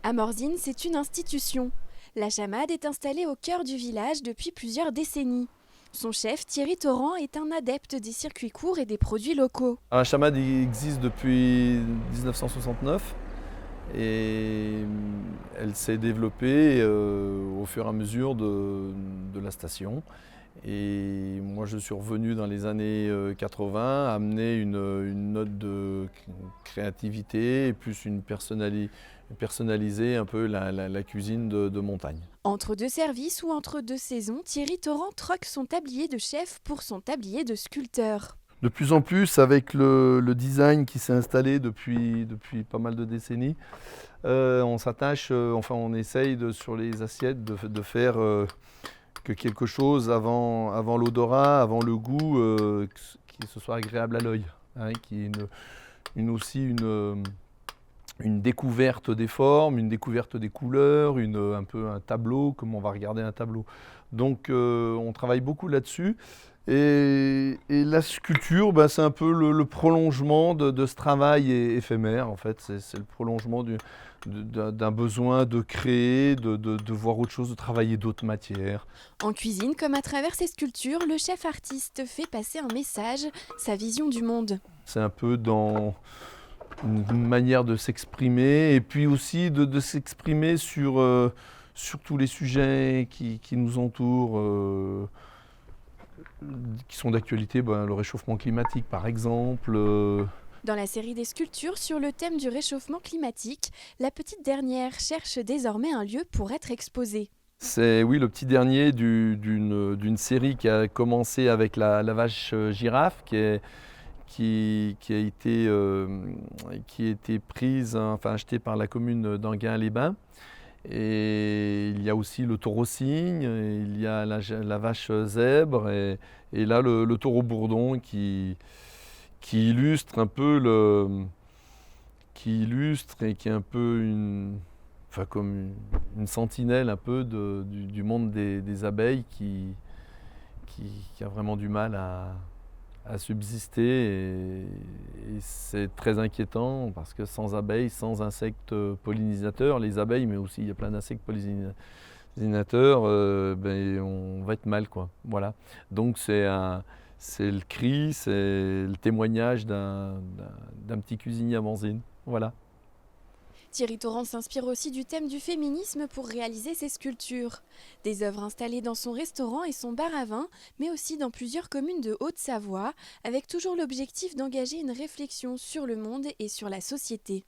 À Morzine, c'est une institution. La chamade est installée au cœur du village depuis plusieurs décennies. Son chef, Thierry Torrent, est un adepte des circuits courts et des produits locaux. La chamade existe depuis 1969 et elle s'est développée au fur et à mesure de la station. Et moi, je suis revenu dans les années 80, amener une note de créativité et plus personnaliser un peu la cuisine de montagne. Entre deux services ou entre deux saisons, Thierry Torrent troque son tablier de chef pour son tablier de sculpteur. De plus en plus, avec le design qui s'est installé depuis pas mal de décennies, on s'attache, on essaye sur les assiettes de faire que quelque chose avant l'odorat, avant le goût, que ce soit agréable à l'œil, hein, qui est aussi une découverte des formes, une découverte des couleurs, un peu un tableau, comme on va regarder un tableau. Donc on travaille beaucoup là-dessus. Et la sculpture, c'est un peu le prolongement de ce travail éphémère. En fait, c'est le prolongement d'un besoin de créer, de voir autre chose, de travailler d'autres matières. En cuisine, comme à travers ses sculptures, le chef artiste fait passer un message, sa vision du monde. C'est un peu dans une manière de s'exprimer et puis aussi de s'exprimer sur tous les sujets qui nous entourent. Qui sont d'actualité, le réchauffement climatique par exemple. Dans la série des sculptures sur le thème du réchauffement climatique, la petite dernière cherche désormais un lieu pour être exposée. C'est oui le petit dernier d'une série qui a commencé avec la vache girafe qui a été prise, enfin achetée par la commune d'Enghien-les-Bains. Et il y a aussi le taureau cygne, il y a la vache zèbre et là le taureau bourdon qui illustre un peu qui illustre et qui est un peu comme une sentinelle un peu du monde des abeilles qui a vraiment du mal à subsister et c'est très inquiétant parce que sans abeilles, sans insectes pollinisateurs, les abeilles mais aussi il y a plein d'insectes pollinisateurs, on va être mal quoi. Voilà. Donc c'est le cri, c'est le témoignage d'un petit cuisinier à Morzine. Voilà. Thierry Torrent s'inspire aussi du thème du féminisme pour réaliser ses sculptures. Des œuvres installées dans son restaurant et son bar à vin, mais aussi dans plusieurs communes de Haute-Savoie, avec toujours l'objectif d'engager une réflexion sur le monde et sur la société.